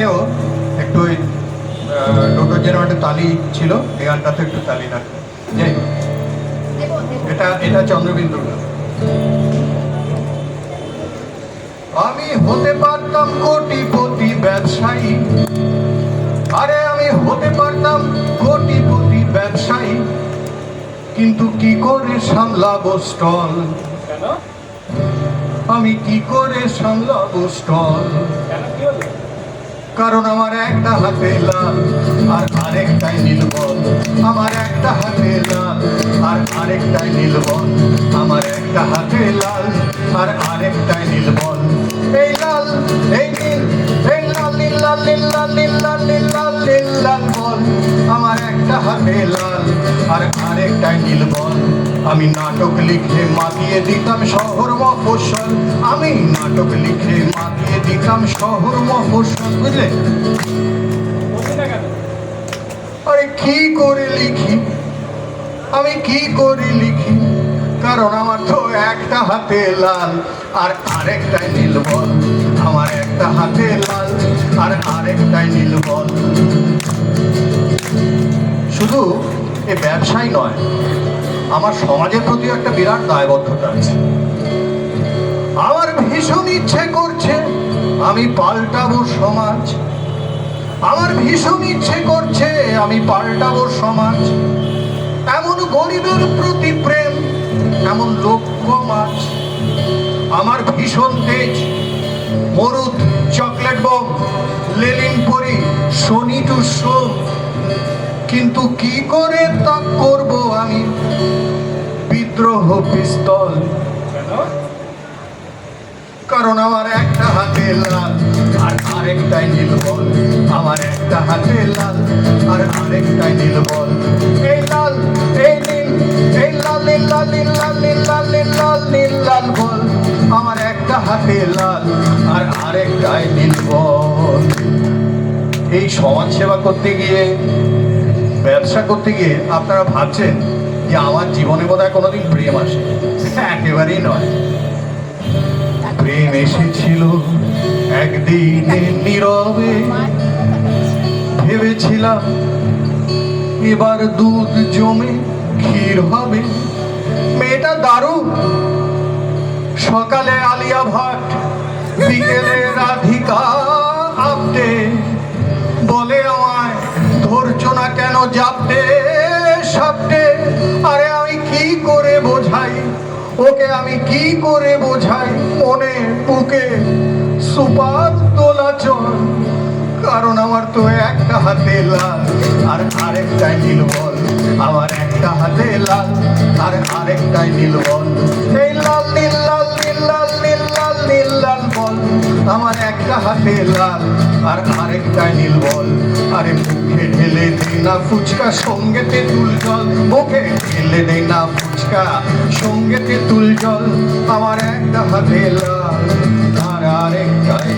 গানেও একটু ওই টোটো যেরকম একটা তালি ছিল, এই গানটাতে একটু তালি রাখবে। যাই হোক, এটা চন্দ্রবিন্দুর গান। আমি হতে পারতাম কোটিপতি ব্যবসায়ী, আরে আমি হতে পারতাম কোটিপতি ব্যবসায়ী, কিন্তু কি করে সামলাবো স্টল? আমি কি করে সামলাবো স্টল? কারণ আমার একটা হাতে লাল আর আরেকটাই নীলবল, আমার একটা হাতে লাল আর আরেকটাই নীলবল, আমার একটা হাতে লাল আর আরেকটাই নীলবল। এই লাল এই নীল, এই লাল নীল লাল নীল লাল নীল লাল নীল লাল নীল লাল বল, আমার একটা হাতে লাল আর আরেকটাই নীলবল। আমি নাটক লিখে মাতিয়ে দিতাম শহর মফস্বল, আমি নাটক লিখে মাতিয়ে দিতাম শহর মফস্বল। বুঝলে? আরে কি করে লিখি, আমি কি করে লিখি, কারণ আমার তো একটা হাতে লাল আর আরেকটাই নীলবল, আমার একটা হাতে লাল আর আরেকটাই নীলবল। শুধু এই ব্যবসায় নয়, আমার সমাজের প্রতি একটা বিরাট দায়বদ্ধতা আছে। আমার ভীষণ ইচ্ছে করছে আমি পাল্টাবো সমাজ, আমার ভীষণ ইচ্ছে করছে আমি পাল্টাবো সমাজ। এমন গরিবের প্রতি প্রেম, এমন লক্ষ্য মাছ। আমার ভীষণ তেজ, মরুদ, চকলেট বম, লেলিন পরি, শনি টু সোম, কিন্তু কি করে তা করব আমি বিদ্রোহ পিস্তল? কারণ আমার একটা হাতে লাল আর আরেকটাই নীলবল, আমার একটা হাতে লাল আর আরেকটাই নীলবল। এই লাল এই নীল, এই লাল নীল লাল নীল লাল নীল লাল নীল লাল নীল লাল বল, আমার একটা হাতে লাল আর আরেকটাই নীলবল। এই সমাজ সেবা করতে গিয়ে, ব্যবসা করতে গিয়ে আপনারা ভাবছেন যে আমার জীবনে বোধহয় কোনোদিন প্রেম আসে, একেবারেই নয়। প্রেম এসেছিল একদিনে নীরবে, ভেবেছিলাম এবার দুধ জমে ক্ষীর হবে। মেয়েটা দারুণ, সকালে আলিয়া ভাট, বিকেলে রাধিকা আপ্তে, বলে আমায় ধরছো না কেন জাপটে সাপটে। আরে আমি কি করে বোঝাই ওকে, আমি কি করে বোঝাই মনে বুকে সুপার দোলাচল? কারণ আমার তো একটা হাতে লাল আর আরেকটাই নীলবল, আমার একটা হাতে লাল আর আরেকটাই নীলবল। এই লাল নীল লাল নীল লাল নীল লাল নীল লাল বল, আমার একটা হাতে লাল আর আরেকটাই নীলবল। আরে মুখে ঢেলে দেই না ফুচকা সঙ্গে তেঁতুল জল, মুখে ঢেলে দেই না ফুচকা সঙ্গে তেঁতুল জল, আমার একটা হাতে লাল আর আরেকটাই